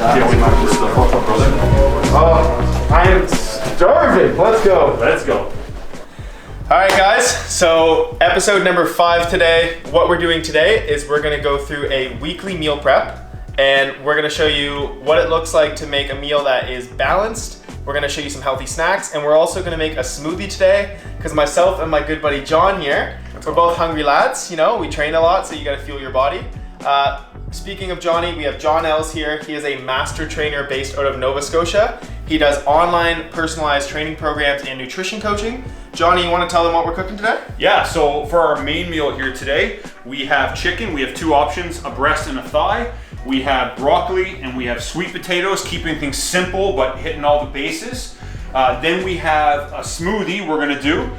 What's up, brother? Oh, I am starving. Let's go. Let's go. All right, guys. So episode number 5 today. What we're doing today is we're gonna go through a weekly meal prep, and we're gonna show you what it looks like to make a meal that is balanced. We're gonna show you some healthy snacks, and we're also gonna make a smoothie today because myself and my good buddy John here, we're both hungry lads. You know, we train a lot, so you gotta fuel your body. Speaking of Johnny, we have Jon Ells here. He is a master trainer based out of Nova Scotia. He does online personalized training programs and nutrition coaching. Johnny, you want to tell them what we're cooking today? Yeah, so for our main meal here today, we have chicken. We have 2 options, a breast and a thigh. We have broccoli and we have sweet potatoes, keeping things simple but hitting all the bases. Then we have a smoothie we're gonna do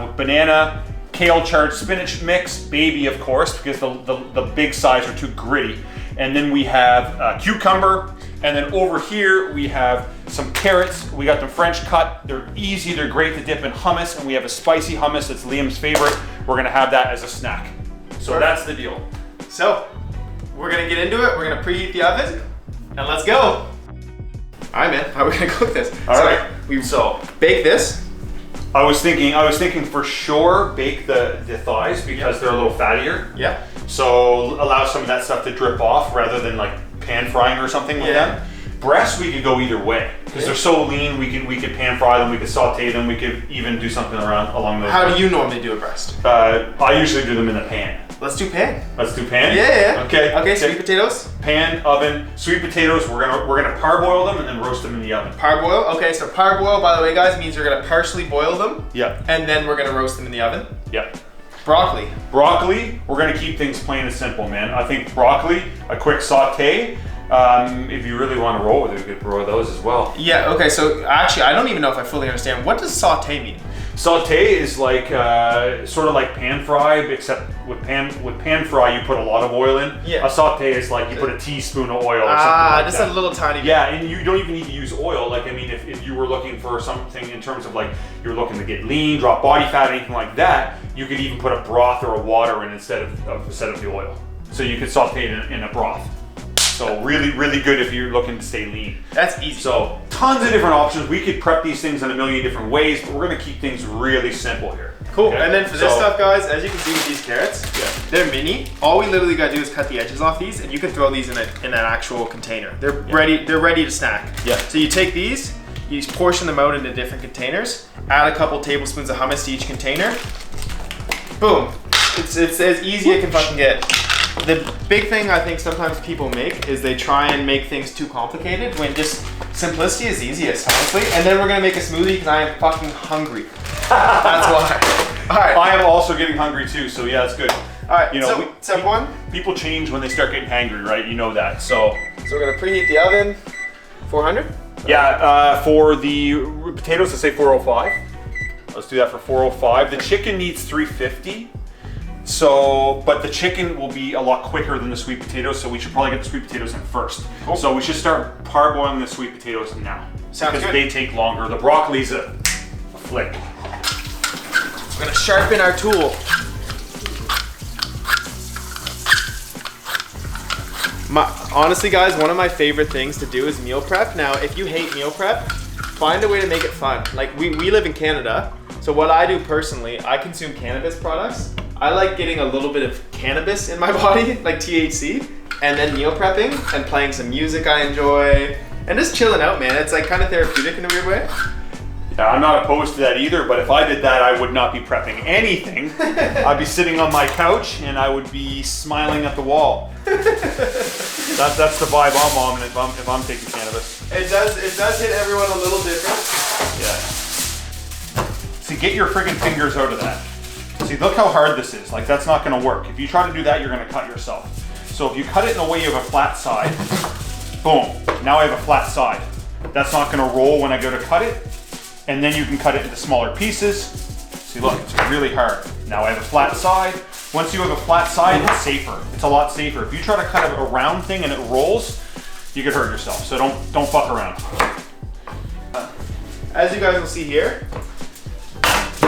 with banana, kale charred spinach mix, baby of course, because the big sides are too gritty. And then we have cucumber, and then over here we have some carrots. We got them French cut. They're easy, they're great to dip in hummus, and we have a spicy hummus that's Liam's favorite. We're gonna have that as a snack. So that's the deal. So, we're gonna get into it. We're gonna preheat the oven, and let's go. All right, man, how are we gonna cook this? All right. So, bake this. I was thinking for sure bake the thighs because they're a little fattier. Yeah. So allow some of that stuff to drip off rather than like pan frying or something with them. Breasts we could go either way because they're so lean. We could pan fry them. We could saute them. We could even do something along those. How do you normally do a breast? I usually do them in the pan. Let's do pan. Let's do pan. Yeah. Okay. Sweet potatoes. Pan, oven, sweet potatoes. We're gonna parboil them and then roast them in the oven. Parboil. Okay, so parboil, by the way, guys, means you're gonna partially boil them. Yeah. And then we're gonna roast them in the oven. Yeah. Broccoli. Broccoli. We're gonna keep things plain and simple, man. I think broccoli, a quick saute. If you really want to roll with it, we could broil those as well. Yeah. Okay. So actually, I don't even know if I fully understand. What does saute mean? Saute is like sort of like pan fry, except with pan fry you put a lot of oil in. Yeah. A saute is like you put a teaspoon of oil or something like just that. a little tiny bit. Yeah, and you don't even need to use oil. Like, I mean, if you were looking for something in terms of like you're looking to get lean, drop body fat, anything like that, you could even put a broth or a water in instead of the oil. So you could saute it in a broth. So really, really good if you're looking to stay lean. That's easy. So tons of different options. We could prep these things in a million different ways, but we're gonna keep things really simple here. Cool. Okay? And then for this stuff, guys, as you can see with these carrots, they're mini. All we literally gotta do is cut the edges off these, and you can throw these in an actual container. They're ready. They're ready to snack. Yeah. So you take these, you portion them out into different containers. Add a couple tablespoons of hummus to each container. Boom. It's as easy as it can fucking get. The big thing I think sometimes people make is they try and make things too complicated when just simplicity is easiest, honestly. And then we're gonna make a smoothie because I am fucking hungry. That's why. All right. I am also getting hungry too, so yeah, it's good. All right. You know, so step 1. People change when they start getting hangry, right? You know that. So we're gonna preheat the oven. 400. yeah, for the potatoes, let's say 405. Let's do that for 405. The chicken needs 350. So, but the chicken will be a lot quicker than the sweet potatoes, so we should probably get the sweet potatoes in first. Cool. So we should start parboiling the sweet potatoes now. Sounds good. Because they take longer. The broccoli's a flick. We're gonna sharpen our tool. Honestly, guys, one of my favorite things to do is meal prep. Now, if you hate meal prep, find a way to make it fun. Like we live in Canada, so what I do personally, I consume cannabis products. I like getting a little bit of cannabis in my body, like THC, and then meal prepping and playing some music I enjoy, and just chilling out, man. It's like kind of therapeutic in a weird way. Yeah, I'm not opposed to that either, but if I did that, I would not be prepping anything. I'd be sitting on my couch and I would be smiling at the wall. That's the vibe I'm on if I'm taking cannabis. It does hit everyone a little different. Yeah. See, get your friggin' fingers out of that. See, look how hard this is. Like, that's not gonna work. If you try to do that, you're gonna cut yourself. So if you cut it in a way you have a flat side, boom, now I have a flat side. That's not gonna roll when I go to cut it. And then you can cut it into smaller pieces. See, look, it's really hard. Now I have a flat side. Once you have a flat side, it's safer. It's a lot safer. If you try to cut a round thing and it rolls, you could hurt yourself. So don't fuck around. As you guys will see here,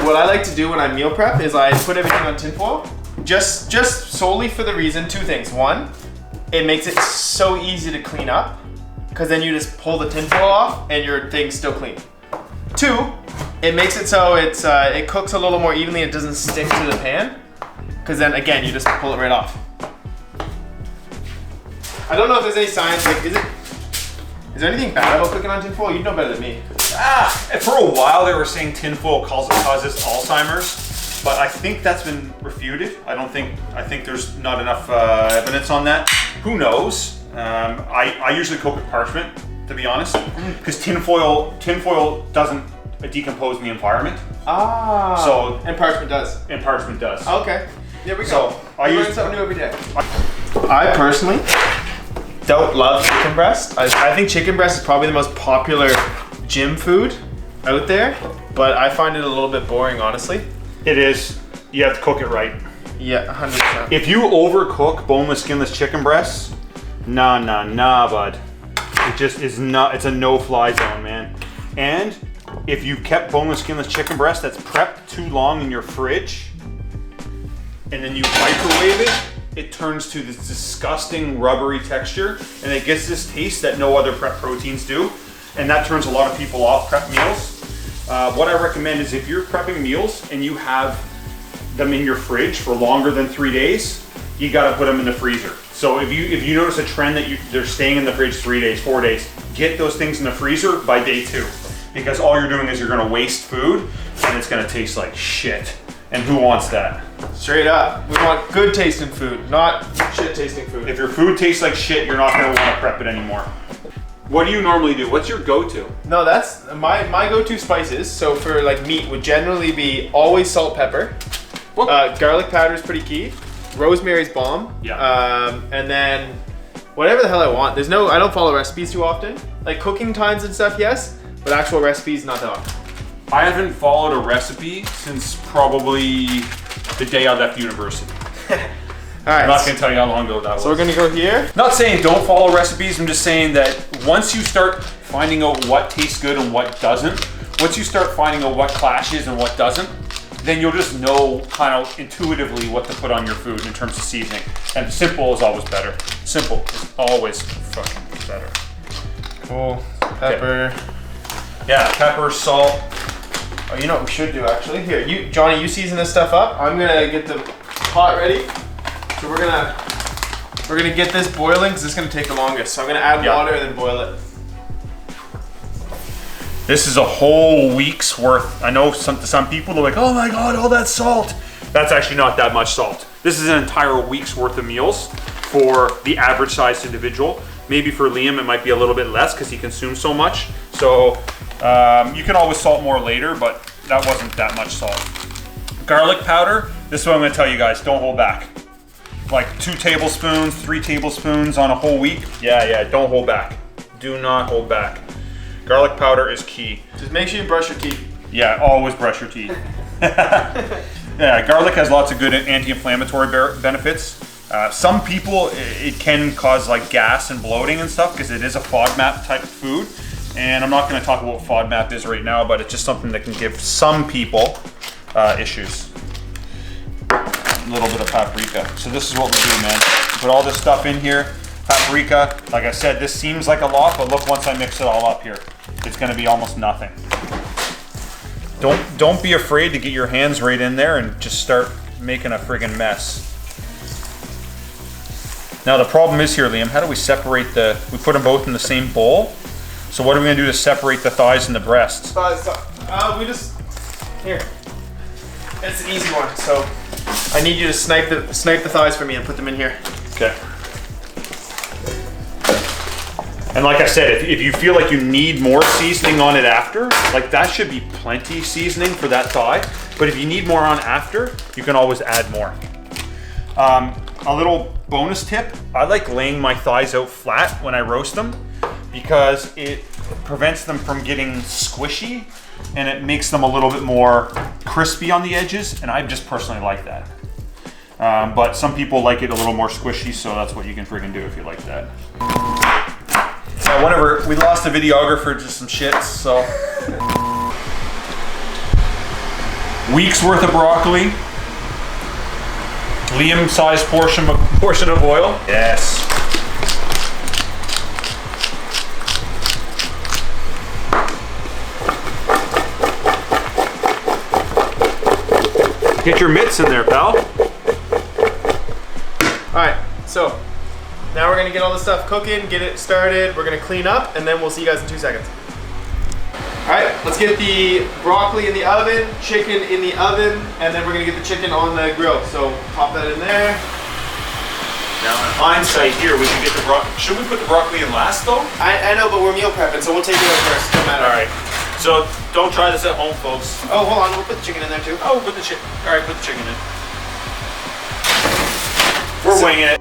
what I like to do when I meal prep is I put everything on tinfoil, just solely for the reason, 2 things. 1, it makes it so easy to clean up. because then you just pull the tinfoil off and your thing's still clean. 2, it makes it so it cooks a little more evenly. It doesn't stick to the pan, because then again you just pull it right off. I don't know if there's any science. Like, is there anything bad about cooking on tinfoil? You'd know better than me. For a while they were saying tinfoil causes Alzheimer's, but I think that's been refuted. I think there's not enough evidence on that. Who knows? I usually cook with parchment, to be honest, because tinfoil doesn't decompose in the environment. So and parchment does. And parchment does. Okay. There we go. So I learn something new every day. I personally don't love chicken breast. I think chicken breast is probably the most popular gym food out there, but I find it a little bit boring, honestly. It is. You have to cook it right. Yeah, 100%. If you overcook boneless, skinless chicken breasts, nah, bud. It just is not. It's a no-fly zone, man. And if you've kept boneless, skinless chicken breast that's prepped too long in your fridge, and then you microwave it, it turns to this disgusting rubbery texture, and it gets this taste that no other prep proteins do, and that turns a lot of people off prep meals. What I recommend is if you're prepping meals and you have them in your fridge for longer than 3 days, you gotta put them in the freezer. So if you notice a trend that they're staying in the fridge 3 days, 4 days, get those things in the freezer by day 2, because all you're doing is you're gonna waste food and it's gonna taste like shit. And who wants that? Straight up. We want good tasting food, not shit tasting food. If your food tastes like shit, you're not gonna wanna prep it anymore. What do you normally do? What's your go-to? No, that's my go-to spices. So for like meat would generally be always salt, pepper. Garlic powder is pretty key. Rosemary's bomb. Yeah. And then whatever the hell I want. I don't follow recipes too often. Like cooking times and stuff, yes, but actual recipes, not that often. I haven't followed a recipe since probably the day I left university. All right. I'm not gonna tell you how long ago that was. So we're gonna go here. Not saying don't follow recipes, I'm just saying that once you start finding out what tastes good and what doesn't, once you start finding out what clashes and what doesn't, then you'll just know kind of intuitively what to put on your food in terms of seasoning. And simple is always better. Simple is always fucking better. Cool. Pepper. Okay. Yeah, pepper, salt. Oh, you know what we should do actually? Here, Johnny, you season this stuff up. I'm gonna get the pot ready. So we're gonna get this boiling because it's gonna take the longest. So I'm gonna add water and then boil it. This is a whole week's worth. I know some people are like, oh my God, all that salt. That's actually not that much salt. This is an entire week's worth of meals for the average sized individual. Maybe for Liam, it might be a little bit less because he consumes so much. So you can always salt more later, but that wasn't that much salt. Garlic powder, this is what I'm gonna tell you guys, don't hold back. Like 2 tablespoons, 3 tablespoons on a whole week. Yeah, don't hold back. Do not hold back. Garlic powder is key. Just make sure you brush your teeth. Yeah, always brush your teeth. Yeah, garlic has lots of good anti-inflammatory benefits. Some people, it can cause like gas and bloating and stuff because it is a FODMAP type of food. And I'm not going to talk about what FODMAP is right now, but it's just something that can give some people issues. A little bit of paprika. So this is what we do, man. Put all this stuff in here. Paprika, like I said, this seems like a lot, but look, once I mix it all up here, it's going to be almost nothing. Don't be afraid to get your hands right in there and just start making a friggin' mess. Now the problem is here, Liam, how do we separate we put them both in the same bowl? So what are we gonna do to separate the thighs and the breasts? Here. It's an easy one. So I need you to snipe the thighs for me and put them in here. Okay. And like I said, if you feel like you need more seasoning on it after, like that should be plenty seasoning for that thigh. But if you need more on after, you can always add more. A little bonus tip, I like laying my thighs out flat when I roast them because it prevents them from getting squishy and it makes them a little bit more crispy on the edges, and I just personally like that. But some people like it a little more squishy, so that's what you can friggin' do if you like that. Whenever we lost a videographer to some shits, so. Week's worth of broccoli. Liam-sized portion of oil. Yes. Get your mitts in there, pal. All right, so now we're gonna get all this stuff cooking, get it started. We're gonna clean up, and then we'll see you guys in 2 seconds. All right, let's get the broccoli in the oven, chicken in the oven, and then we're gonna get the chicken on the grill. So pop that in there. Now in hindsight here, we can get the broccoli. Should we put the broccoli in last though? I know, but we're meal prepping, so we'll take it out first, no matter. All right, so don't try this at home, folks. Oh, hold on, we'll put the chicken in there too. Oh, put the chicken. All right, put the chicken in. We're winging it.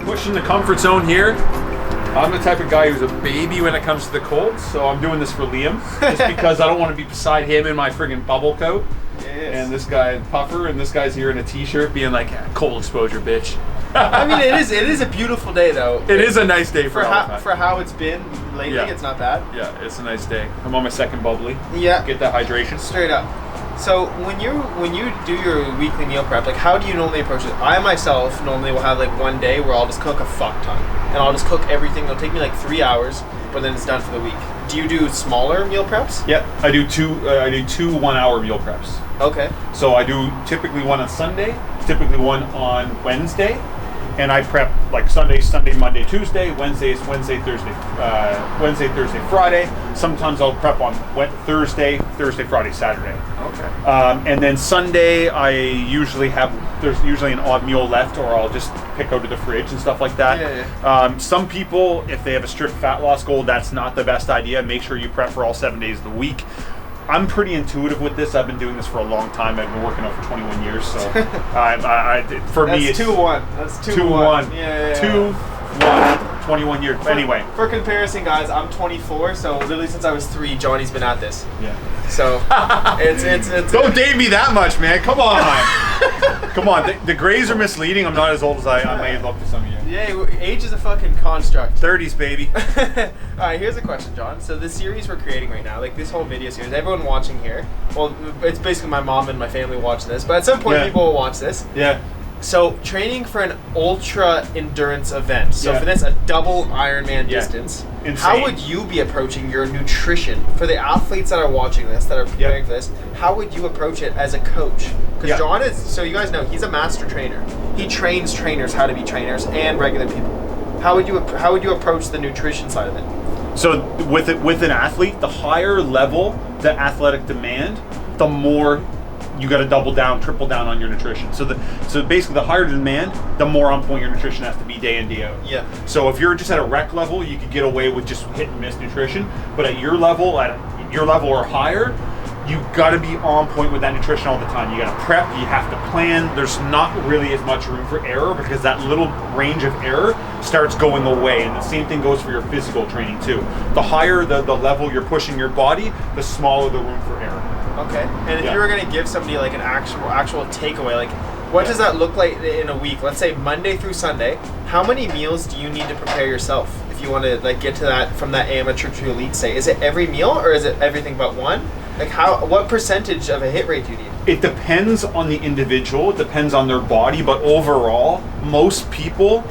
Pushing the comfort zone here. I'm the type of guy who's a baby when it comes to the cold, so I'm doing this for Liam, just because I don't want to be beside him in my friggin' bubble coat. Yes. And this guy puffer, and this guy's here in a t-shirt, being like, cold exposure, bitch. I mean, it is a beautiful day though. It is a nice day for how it's been lately. Yeah. It's not bad. Yeah, it's a nice day. I'm on my second bubbly. Yeah. Get that hydration. Straight up. So when you do your weekly meal prep, like how do you normally approach it? I myself normally will have like one day where I'll just cook a fuck ton, and I'll just cook everything. It'll take me like 3 hours, but then it's done for the week. Do you do smaller meal preps? Yeah, I do two 1-hour meal preps. Okay. So I do typically one on Sunday, typically one on Wednesday, and I prep like Sunday, Monday, Tuesday, Wednesday, Thursday, Friday. Sometimes I'll prep on Thursday, Friday, Saturday. Okay. And then Sunday, there's usually an odd meal left, or I'll just pick out of the fridge and stuff like that. Yeah. Some people, if they have a strict fat loss goal, that's not the best idea. Make sure you prep for all 7 days of the week. I'm pretty intuitive with this. I've been doing this for a long time. I've been working out for 21 years, so for me it's 2-1. That's 2-1. Yeah. 2-1. 21 years. Anyway. For comparison, guys, I'm 24, so literally since I was 3, Johnny's been at this. Yeah. So it's Don't date me that much, man. Come on. Come on. The grays are misleading. I'm not as old as I may look to some of you. Yeah, age is a fucking construct. 30s, baby. Alright, here's a question, John. So this series we're creating right now, like this whole video series, everyone watching here, well, it's basically my mom and my family watch this, but at some point people will watch this. Yeah. So training for an ultra endurance event. So for this, a double Ironman distance. Insane. How would you be approaching your nutrition for the athletes that are watching this, that are preparing for this? How would you approach it as a coach? Because John is, so you guys know, he's a master trainer. He trains trainers how to be trainers and regular people. How would you approach the nutrition side of it? So with an athlete, the higher level the athletic demand, the more you got to double down, triple down on your nutrition. So basically, the higher the demand, the more on point your nutrition has to be day in, day out. Yeah. So if you're just at a rec level, you could get away with just hit and miss nutrition. But at your level or higher, you got to be on point with that nutrition all the time. You got to prep. You have to plan. There's not really as much room for error, because that little range of error starts going away. And the same thing goes for your physical training too. The higher the level you're pushing your body, the smaller the room for error. Okay. And if you were going to give somebody like an actual takeaway, like what does that look like in a week? Let's say Monday through Sunday. How many meals do you need to prepare yourself if you want to like get to that from that amateur to elite state? Is it every meal, or is it everything but one? Like what percentage of a hit rate do you need? It depends on the individual. It depends on their body, but overall, most people.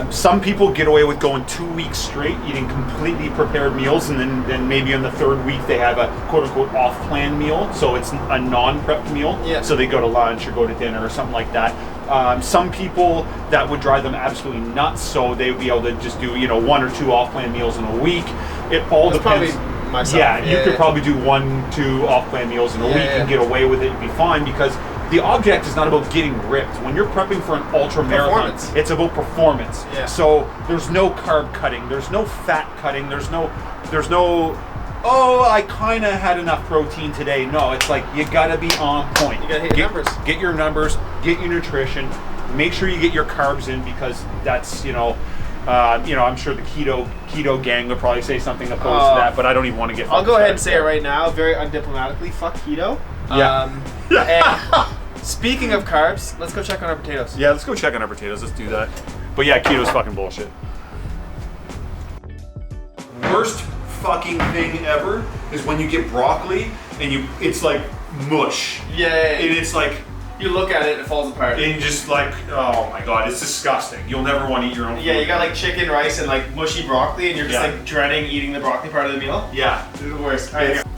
Some people get away with going 2 weeks straight eating completely prepared meals, and then maybe on the third week they have a quote-unquote off-plan meal, so it's a non-prepped meal. Yeah. So they go to lunch or go to dinner or something like that. Some people, that would drive them absolutely nuts, so they would be able to just do 1 or 2 off-plan meals in a week. It all depends. Probably myself. Yeah, you could probably do 1-2 off-plan meals in a week and get away with it and be fine, because the object is not about getting ripped. When you're prepping for an ultra marathon, it's about performance. Yeah. So there's no carb cutting, there's no fat cutting, there's no oh, I kind of had enough protein today. No, it's like you gotta be on point. You gotta hit your numbers. Get your numbers, get your nutrition, make sure you get your carbs in, because that's I'm sure the keto gang would probably say something opposed to that, but I don't even want to get. I'll go ahead and say it right now, very undiplomatically. Fuck keto. And speaking of carbs, let's go check on our potatoes. Yeah, let's go check on our potatoes. Let's do that. But yeah, keto's fucking bullshit. Worst fucking thing ever is when you get broccoli and it's like mush. Yeah. And it's like, you look at it, it falls apart. and you just like, oh my god, it's disgusting. You'll never want to eat your own food. Yeah, you got like chicken, rice, and like mushy broccoli, and you're just like dreading eating the broccoli part of the meal. Yeah. This is the worst.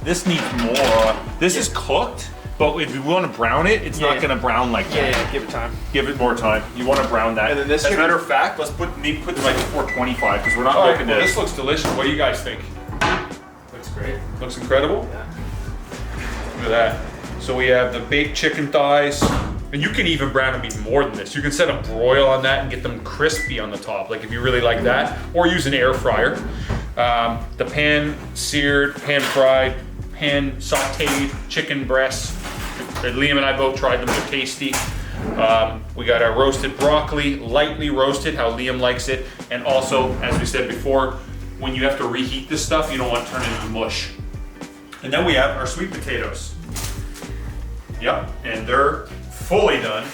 This needs more. This is cooked, But if you want to brown it, it's not gonna brown like that. Yeah, give it time. Give it more time. You want to brown that. And then this As a matter of fact, let's maybe put like 425 because we're not looking at this. Looks delicious. What do you guys think? Looks great. Looks incredible. Yeah. Look at that. So we have the baked chicken thighs. And you can even brown them even more than this. You can set a broil on that and get them crispy on the top, like if you really like that, or use an air fryer. The pan seared, pan fried, pan sauteed chicken breasts. Liam and I both tried them, they're tasty. We got our roasted broccoli, lightly roasted, how Liam likes it. And also, as we said before, when you have to reheat this stuff, you don't want to turn it into mush. And then we have our sweet potatoes. Yep, and they're fully done.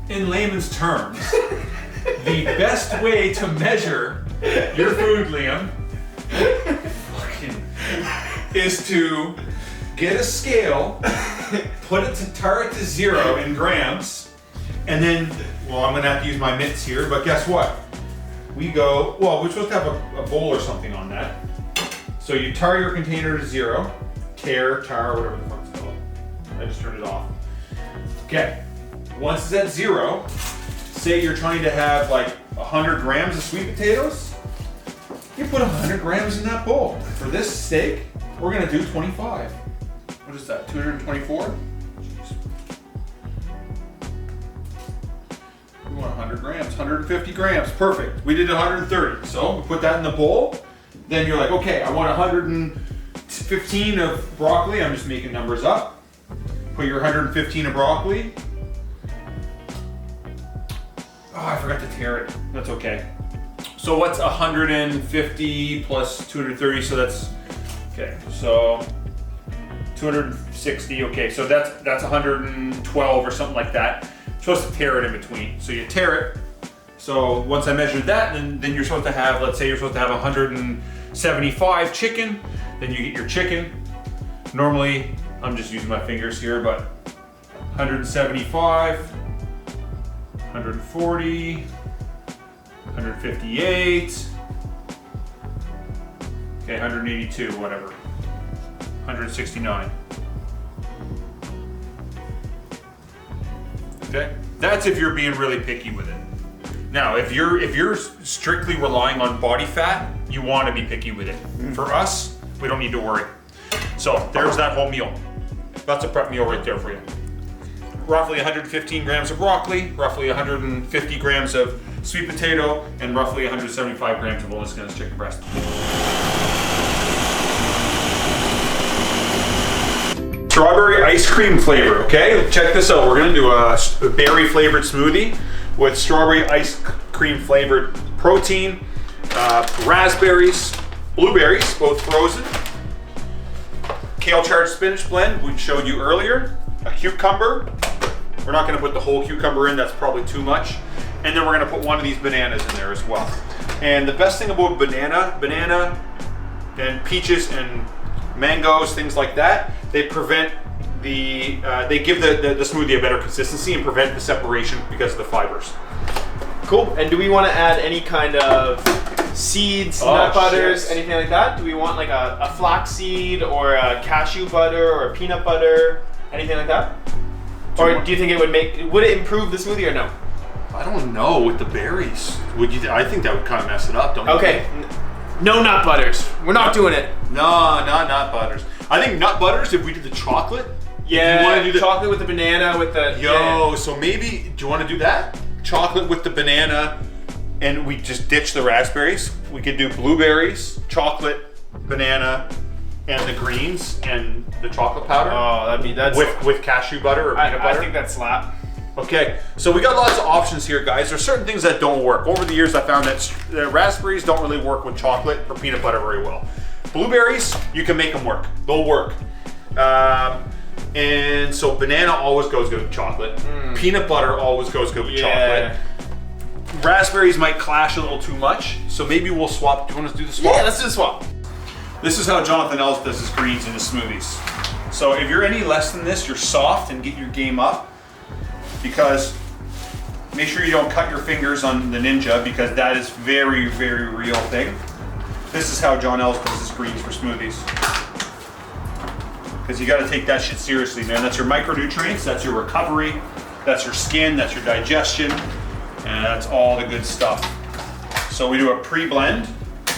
In layman's terms, the best way to measure your food, Liam, is to get a scale, tar it to 0 in grams, and then, well, I'm gonna have to use my mitts here, but guess what? We go, well, we're supposed to have a bowl or something on that. So you tar your container to 0, tar, whatever the fuck it's called. I just turned it off. Okay, once it's at 0, say you're trying to have like 100 grams of sweet potatoes, you put 100 grams in that bowl. For this steak, we're gonna do 25. What is that, 224? We want 100 grams, 150 grams, perfect. We did 130, so we put that in the bowl. Then you're like, okay, I want 115 of broccoli. I'm just making numbers up. Put your 115 of broccoli. Oh, I forgot to tear it. That's okay. So what's 150 plus 230? So that's, okay, so 260, okay, so that's 112 or something like that. You're supposed to tear it in between. So you tear it. So once I measured that, then you're supposed to have, let's say you're supposed to have 175 chicken, then you get your chicken. Normally, I'm just using my fingers here, but 175, 140, 158, okay, 182, whatever, 169. Okay, that's if you're being really picky with it. Now, if you're strictly relying on body fat, you want to be picky with it. For us, we don't need to worry. So there's that whole meal. That's a prep meal right there for you. Roughly 115 grams of broccoli, roughly 150 grams of sweet potato, and roughly 175 grams of boneless chicken breast. Strawberry ice cream flavor, okay? Check this out. We're gonna do a berry flavored smoothie with strawberry ice cream flavored protein, raspberries, blueberries, both frozen, kale charged spinach blend we showed you earlier, a cucumber. We're not gonna put the whole cucumber in, that's probably too much. And then we're gonna put one of these bananas in there as well. And the best thing about banana and peaches and mangoes, things like that, they prevent they give the smoothie a better consistency and prevent the separation because of the fibers. Cool. And do we want to add any kind of seeds, nut butters, anything like that? Do we want like a flax seed or a cashew butter or a peanut butter, anything like that? Or do you think it would it improve the smoothie or no? I don't know with the berries. I think that would kind of mess it up, don't you? Okay. No nut butters. We're not doing it. No, not nut butters. I think nut butters, if we did the chocolate. Yeah, you want to do the chocolate with the banana with the... So maybe, do you want to do that? Chocolate with the banana, and we just ditch the raspberries. We could do blueberries, chocolate, banana, and the greens, and the chocolate powder. Oh, that's... With cashew butter or peanut butter. I think that's slap. Okay, so we got lots of options here, guys. There's certain things that don't work. Over the years, I found that raspberries don't really work with chocolate or peanut butter very well. Blueberries, you can make them work. They'll work. And so banana always goes good with chocolate. Peanut butter always goes good with chocolate. Raspberries might clash a little too much, so maybe we'll swap. Do you want to do the swap? Yeah, let's do the swap. This is how Jon Ells does his greens in his smoothies. So if you're any less than this, you're soft and get your game up. Because make sure you don't cut your fingers on the Ninja, because that is very, very real thing. This is how Jon Ells does his greens for smoothies. because you got to take that shit seriously, man. That's your micronutrients, that's your recovery, that's your skin, that's your digestion, and that's all the good stuff. So we do a pre-blend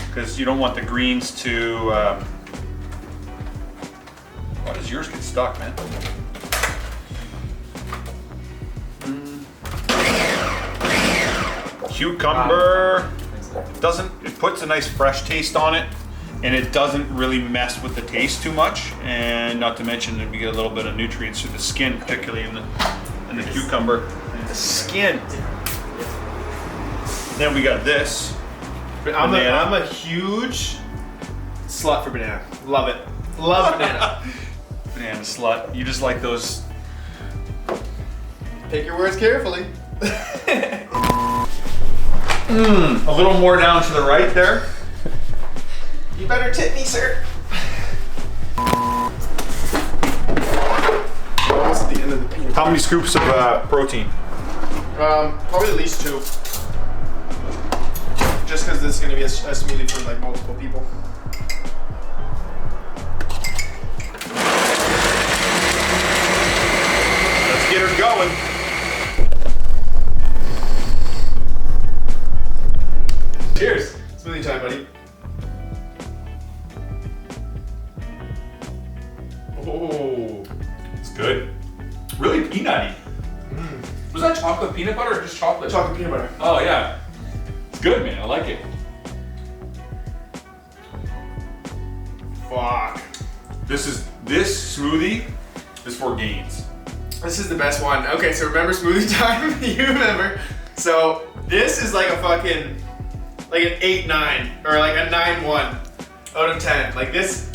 because you don't want the greens to. Why does yours get stuck, man? Cucumber it puts a nice fresh taste on it, and it doesn't really mess with the taste too much, and not to mention that we get a little bit of nutrients through the skin, particularly in the cucumber. And the skin. Then we got this. I'm a huge slut for banana. Love it. Love banana. Banana slut. You just like those. Pick your words carefully. A little more down to the right there. You better tip me, sir. Almost at the end of the peanut. How many scoops of protein? Probably at least 2. Just because this is going to be a smoothie for like multiple people. Let's get her going. Cheers. Smoothie time, buddy. Oh, it's good. Really peanutty. Was that chocolate peanut butter or just chocolate? Chocolate peanut butter. Oh yeah. It's good, man. I like it. Fuck. This smoothie is for gains. This is the best one. Okay, so remember smoothie time? You remember. So this is like a fucking, like an 8-9 or like a 9-1 out of 10. Like this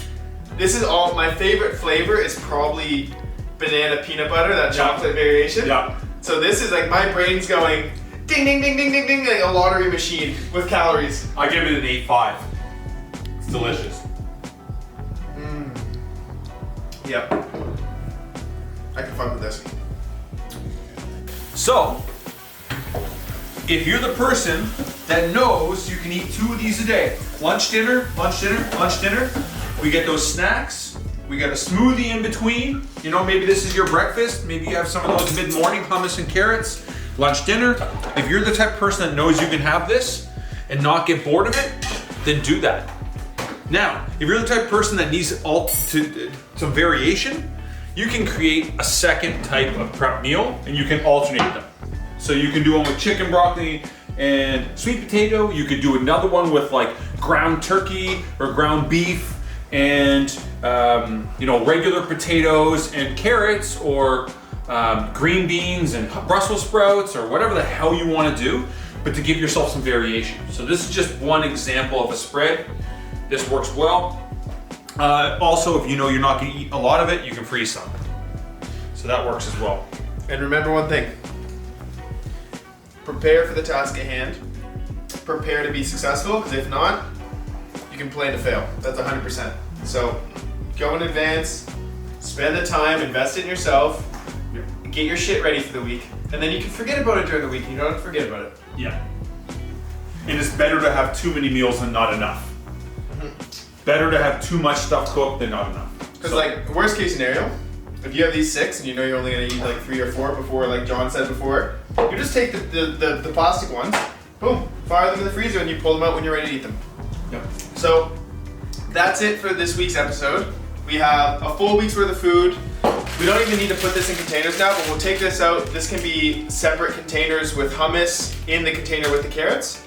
is all, my favorite flavor is probably banana peanut butter, that chocolate variation. Yeah. So this is like my brain's going ding, ding, ding, ding, ding, ding, like a lottery machine with calories. I give it an 8.5. It's delicious. Yep. I can fuck with this. So, if you're the person that knows you can eat 2 of these a day, lunch, dinner, lunch, dinner, lunch, dinner, we get those snacks, we got a smoothie in between, you know, maybe this is your breakfast, maybe you have some of those mid-morning hummus and carrots, lunch, dinner. If you're the type of person that knows you can have this and not get bored of it, then do that. Now, if you're the type of person that needs some variation, you can create a second type of prep meal and you can alternate them. So you can do one with chicken, broccoli, and sweet potato. You could do another one with like ground turkey or ground beef and regular potatoes and carrots, or green beans and Brussels sprouts, or whatever the hell you want to do, but to give yourself some variation. So this is just one example of a spread. This works well. Also, if you know you're not going to eat a lot of it, you can freeze some. So that works as well. And remember one thing. Prepare for the task at hand. Prepare to be successful, because if not, you can plan to fail. That's 100%. So go in advance, spend the time, invest in yourself, get your shit ready for the week, and then you can forget about it during the week. You don't have to forget about it. Yeah. And it's better to have too many meals than not enough. Better to have too much stuff cooked than not enough. Because like, worst case scenario, if you have these 6 and you know you're only gonna eat like 3 or 4 before, like John said before, you just take the plastic ones, boom, fire them in the freezer, and you pull them out when you're ready to eat them. Yep. So that's it for this week's episode. We have a full week's worth of food. We don't even need to put this in containers now, but we'll take this out. This can be separate containers with hummus in the container with the carrots.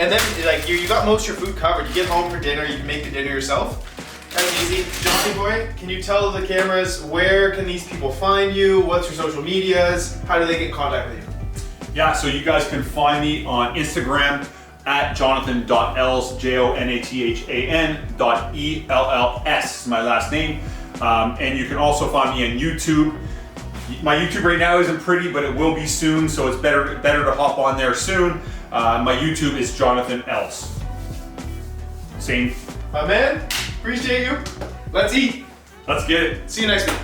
And then like you got most of your food covered. You get home for dinner, you can make the dinner yourself. Kind of easy. Johnny boy, can you tell the cameras where can these people find you? What's your social medias? How do they get in contact with you? Yeah, so you guys can find me on Instagram at jonathan.ells, JONATHAN.ELLS, my last name. And you can also find me on YouTube. My YouTube right now isn't pretty, but it will be soon, so it's better to hop on there soon. My YouTube is Jonathan Ells. Same. My man, appreciate you. Let's eat. Let's get it. See you next week.